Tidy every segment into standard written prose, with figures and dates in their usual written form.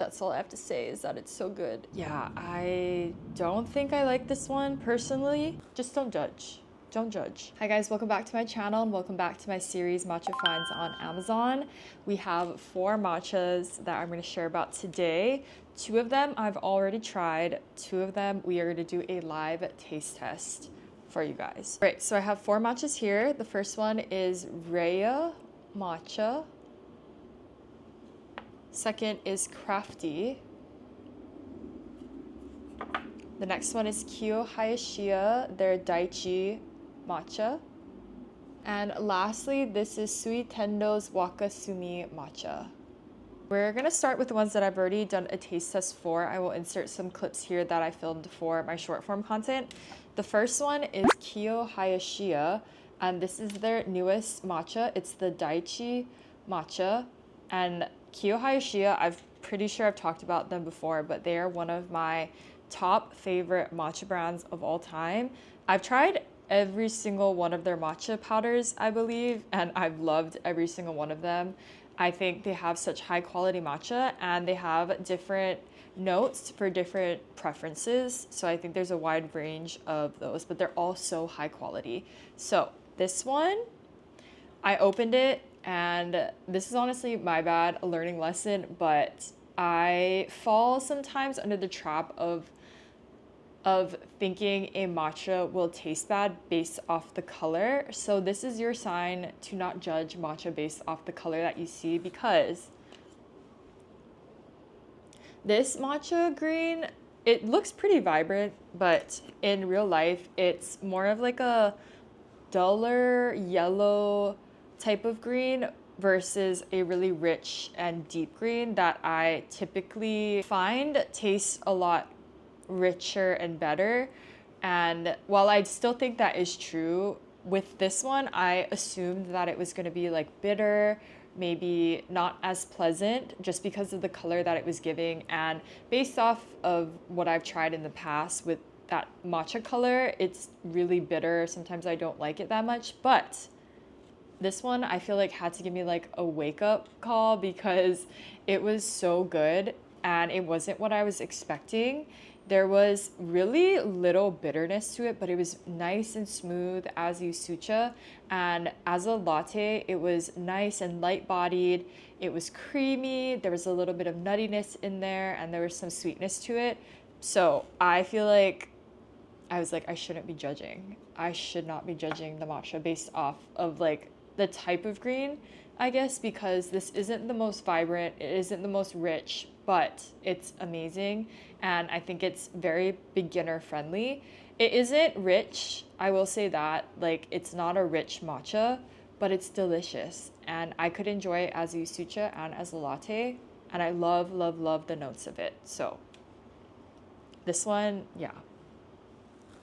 That's all I have to say is that it's so good. Yeah, I don't think I like this one personally. Just don't judge. Don't judge. Hi guys, welcome back to my channel and welcome back to my series Matcha Finds on Amazon. We have 4 matchas that I'm going to share about today. 2 of them I've already tried. 2 of them we are going to do a live taste test for you guys. Right, so I have 4 matchas here. The first one is Rehea matcha. Second is Crafty. The next one is Kio Hayashia, their Daichi matcha. And lastly, this is Sui Tendo's Wakasumi matcha. We're gonna start with the ones that I've already done a taste test for. I will insert some clips here that I filmed for my short form content. The first one is Kio Hayashia, and this is their newest matcha. It's the Daichi matcha. And Kio Hayashia, I'm pretty sure I've talked about them before, but they are one of my top favorite matcha brands of all time. I've tried every single one of their matcha powders, I believe, and I've loved every single one of them. I think they have such high quality matcha and they have different notes for different preferences. So I think there's a wide range of those, but they're all so high quality. So this one, I opened it and this is honestly my bad, a learning lesson, but I fall sometimes under the trap of thinking a matcha will taste bad based off the color. So this is your sign to not judge matcha based off the color that you see, because this matcha green, it looks pretty vibrant, but in real life it's more of like a duller yellow type of green versus a really rich and deep green that I typically find tastes a lot richer and better. And while I still think that is true, with this one I assumed that it was going to be like bitter, maybe not as pleasant, just because of the color that it was giving. And based off of what I've tried in the past with that matcha color, it's really bitter. Sometimes I don't like it that much, but this one I feel like had to give me like a wake-up call because it was so good and it wasn't what I was expecting. There was really little bitterness to it, but it was nice and smooth as yusucha. And as a latte, it was nice and light-bodied. It was creamy. There was a little bit of nuttiness in there, and there was some sweetness to it. So I feel like I was like, I shouldn't be judging. I should not be judging the matcha based off of like the type of green, I guess, because this isn't the most vibrant, it isn't the most rich, but it's amazing. And I think it's very beginner friendly. It isn't rich, I will say that. Like, it's not a rich matcha, but it's delicious. And I could enjoy it as a yusucha and as a latte. And I love, love, love the notes of it. So this one, yeah.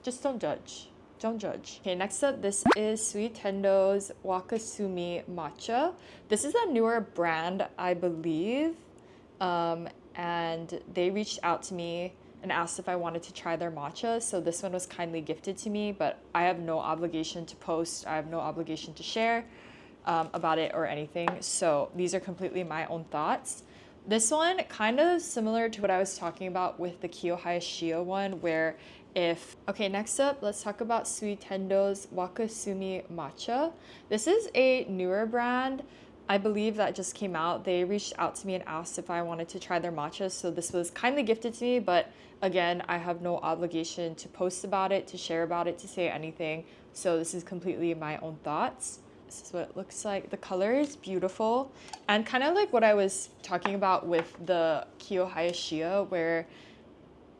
Just don't judge. Don't judge. Okay, next up, this is Sui Tendo's Wakasumi matcha. This is a newer brand, I believe. And they reached out to me and asked if I wanted to try their matcha. So this one was kindly gifted to me, but I have no obligation to post. I have no obligation to share about it or anything. So these are completely my own thoughts. This one, kind of similar to what I was talking about with the Kio Hayashia one, where okay, next up, let's talk about Sui Tendo's Wakasumi matcha. This is a newer brand. I believe that just came out. They reached out to me and asked if I wanted to try their matcha. So this was kindly gifted to me, but again, I have no obligation to post about it, to share about it, to say anything. So this is completely my own thoughts. This is what it looks like. The color is beautiful. And kind of like what I was talking about with the Kio Hayashia, where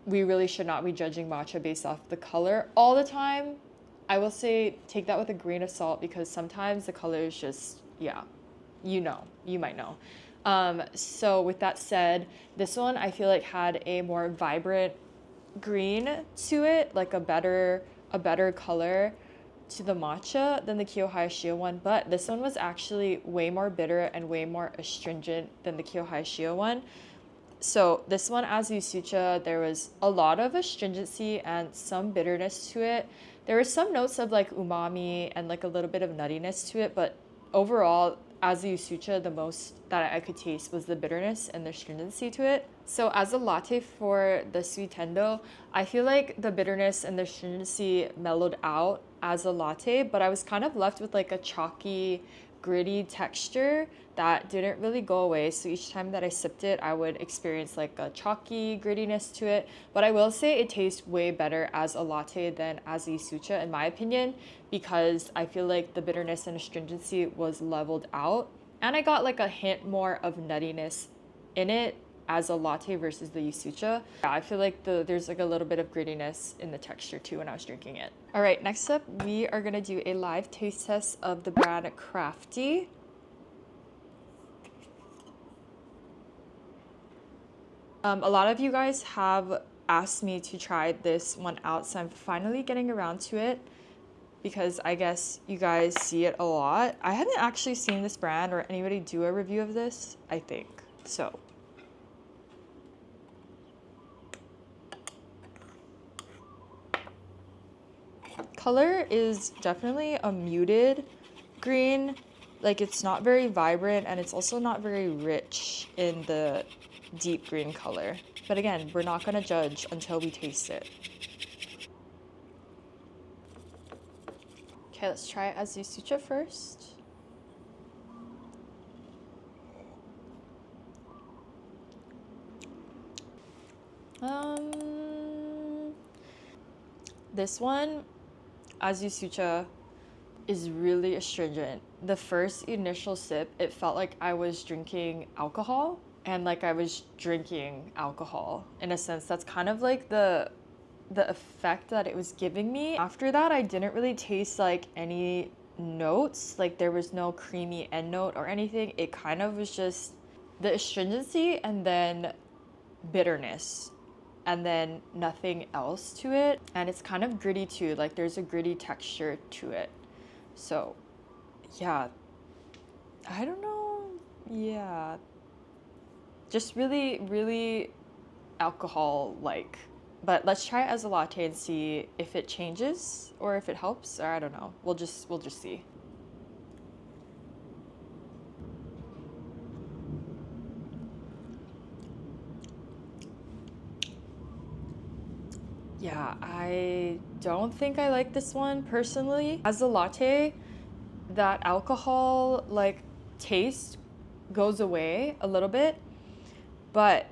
we really should not be judging matcha based off the color all the time. I will say take that with a grain of salt, because sometimes the color is just, yeah, you might know. So with that said, this one I feel like had a more vibrant green to it, like a better color to the matcha than the Kio Hayashia one, but this one was actually way more bitter and way more astringent than the Kio Hayashia one. So this one, as yusucha, there was a lot of astringency and some bitterness to it. There were some notes of like umami and like a little bit of nuttiness to it, but overall as a Yusucha, the most that I could taste was the bitterness and the stringency to it. So as a latte for the Sui Tendo, I feel like the bitterness and the stringency mellowed out as a latte, but I was kind of left with like a chalky, gritty texture that didn't really go away. So each time that I sipped it, I would experience like a chalky grittiness to it. But I will say it tastes way better as a latte than as a Yusucha in my opinion, because I feel like the bitterness and astringency was leveled out. And I got like a hint more of nuttiness in it as a latte versus the Yusucha. Yeah, I feel like there's like a little bit of grittiness in the texture too when I was drinking it. All right, next up, we are gonna do a live taste test of the brand Crafty. A lot of you guys have asked me to try this one out, so I'm finally getting around to it because I guess you guys see it a lot. I haven't actually seen this brand or anybody do a review of this, I think. So color is definitely a muted green. Like it's not very vibrant and it's also not very rich in the deep green color. But again, we're not gonna judge until we taste it. Okay, let's try it as Yusucha first. This one, as Yusucha, is really astringent. The first initial sip, it felt like I was drinking alcohol and like I was drinking alcohol in a sense. That's kind of like the effect that it was giving me. After that, I didn't really taste like any notes. Like there was no creamy end note or anything. It kind of was just the astringency and then bitterness and then nothing else to it. And it's kind of gritty too. Like there's a gritty texture to it. So yeah, I don't know. Yeah, just really, really alcohol-like. But let's try it as a latte and see if it changes or if it helps, or I don't know. We'll just see. Yeah, I don't think I like this one personally. As a latte, that alcohol like taste goes away a little bit, but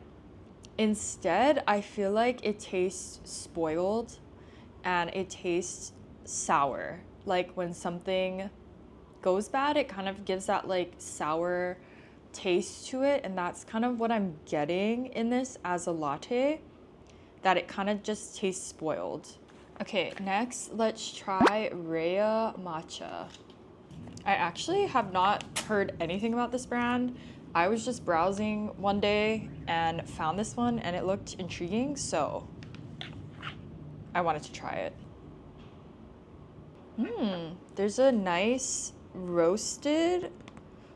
instead I feel like it tastes spoiled and it tastes sour. Like when something goes bad, it kind of gives that like sour taste to it, and that's kind of what I'm getting in this as a latte, that it kind of just tastes spoiled. Okay, next let's try Rehea matcha. I actually have not heard anything about this brand. I was just browsing one day and found this one and it looked intriguing, so I wanted to try it. There's a nice roasted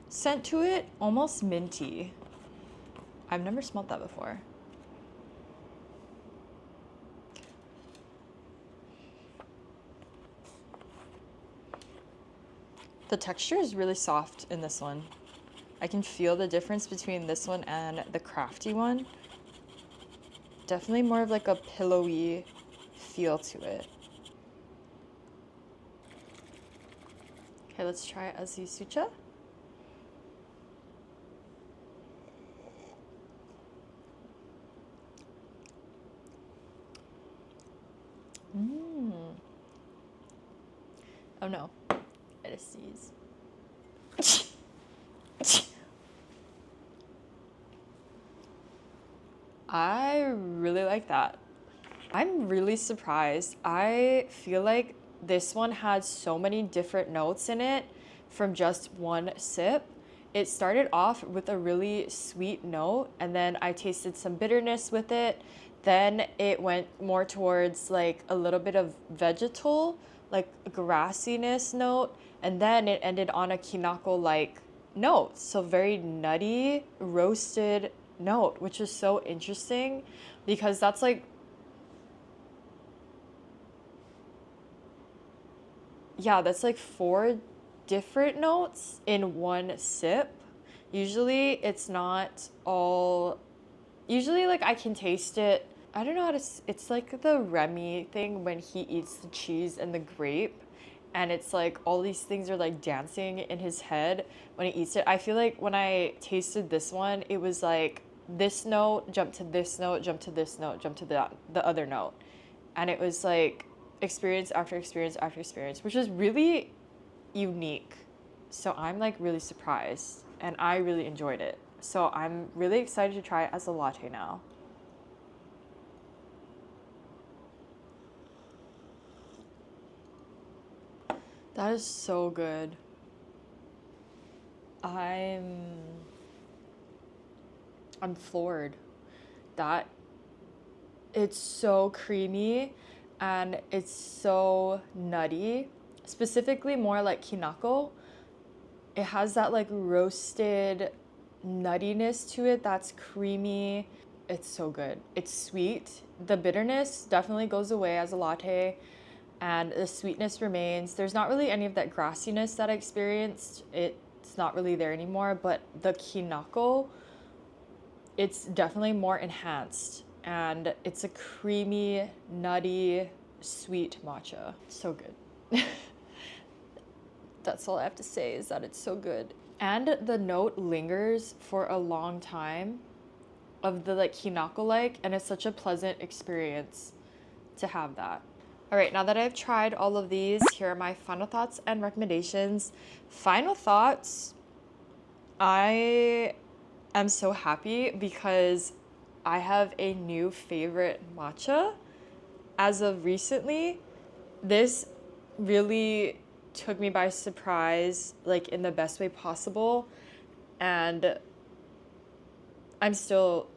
scent to it, almost minty. I've never smelled that before. The texture is really soft in this one. I can feel the difference between this one and the Crafty one. Definitely more of like a pillowy feel to it. Okay, let's try it as Yusucha. Oh no, it is sneeze. I really like that. I'm really surprised. I feel like this one had so many different notes in it from just one sip. It started off with a really sweet note, and then I tasted some bitterness with it. Then it went more towards like a little bit of vegetal, like a grassiness note, and then it ended on a kinako-like note. So very nutty, roasted note, which is so interesting because that's like, yeah, that's like 4 different notes in one sip. Usually it's not all, usually like I can taste it. I don't know how to, it's like the Remy thing when he eats the cheese and the grape, and it's like all these things are like dancing in his head when he eats it. I feel like when I tasted this one, it was like this note, jump to this note, jump to this note, jump to the other note. And it was like experience after experience after experience, which is really unique. So I'm like really surprised and I really enjoyed it. So I'm really excited to try it as a latte now. That is so good. I'm floored. That it's so creamy and it's so nutty. Specifically more like kinako. It has that like roasted nuttiness to it that's creamy. It's so good. It's sweet. The bitterness definitely goes away as a latte and the sweetness remains. There's not really any of that grassiness that I experienced. It's not really there anymore, but the kinako, it's definitely more enhanced and it's a creamy, nutty, sweet matcha. So good. That's all I have to say is that it's so good. And the note lingers for a long time of the like hinako-like, and it's such a pleasant experience to have that. All right, now that I've tried all of these, here are my final thoughts and recommendations. Final thoughts, I am so happy because I have a new favorite matcha as of recently. This really took me by surprise, like in the best way possible, and I'm still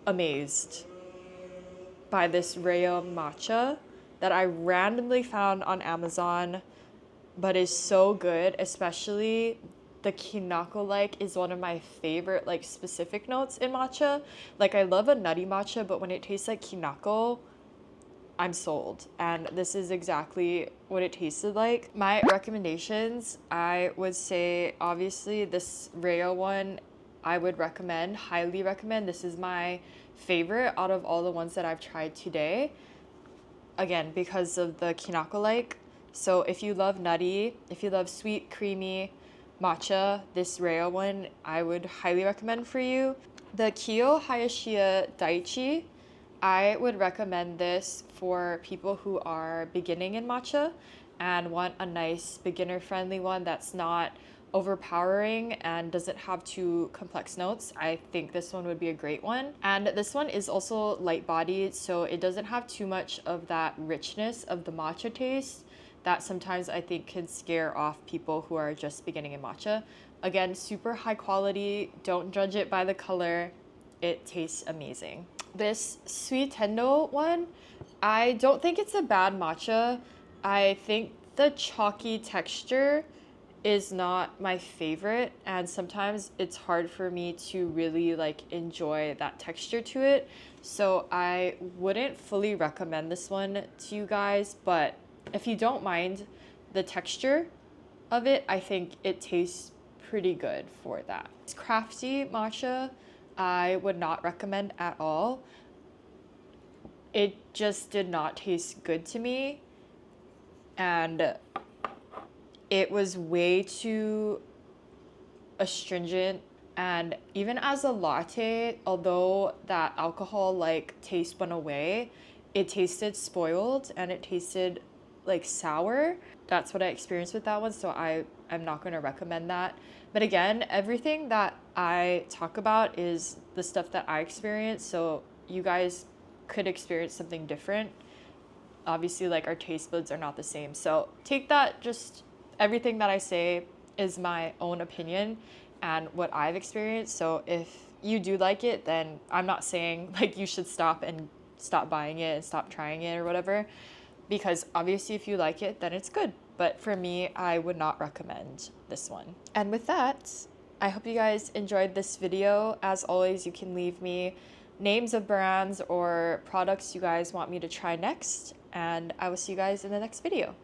amazed by this Rehea matcha that I randomly found on Amazon, but is so good. Especially the kinako like is one of my favorite like specific notes in matcha. Like I love a nutty matcha, but when it tastes like kinako, I'm sold, and this is exactly what it tasted like. My recommendations, I would say obviously this Rehea one I would recommend, highly recommend. This is my favorite out of all the ones that I've tried today. Again, because of the kinako like. So if you love nutty, if you love sweet, creamy matcha, this Rehea one I would highly recommend for you. The Kio Hayashia Daichi, I would recommend this for people who are beginning in matcha and want a nice beginner-friendly one that's not overpowering and doesn't have too complex notes. I think this one would be a great one. And this one is also light-bodied, so it doesn't have too much of that richness of the matcha taste that sometimes I think can scare off people who are just beginning in matcha. Again, super high quality. Don't judge it by the color. It tastes amazing. This Sui Tendo one, I don't think it's a bad matcha. I think the chalky texture is not my favorite, and sometimes it's hard for me to really like enjoy that texture to it. So I wouldn't fully recommend this one to you guys, but if you don't mind the texture of it, I think it tastes pretty good for that. It's Crafty matcha. I would not recommend at all. It just did not taste good to me, and it was way too astringent. And even as a latte, although that alcohol like taste went away, it tasted spoiled and it tasted like sour. That's what I experienced with that one, so I'm not going to recommend that. But again, everything that I talk about is the stuff that I experienced, so you guys could experience something different. Obviously, like, our taste buds are not the same, so take that, just everything that I say is my own opinion and what I've experienced. So if you do like it, then I'm not saying like you should stop buying it and stop trying it or whatever, because obviously if you like it, then it's good. But for me, I would not recommend this one. And with that, I hope you guys enjoyed this video. As always, you can leave me names of brands or products you guys want me to try next, and I will see you guys in the next video.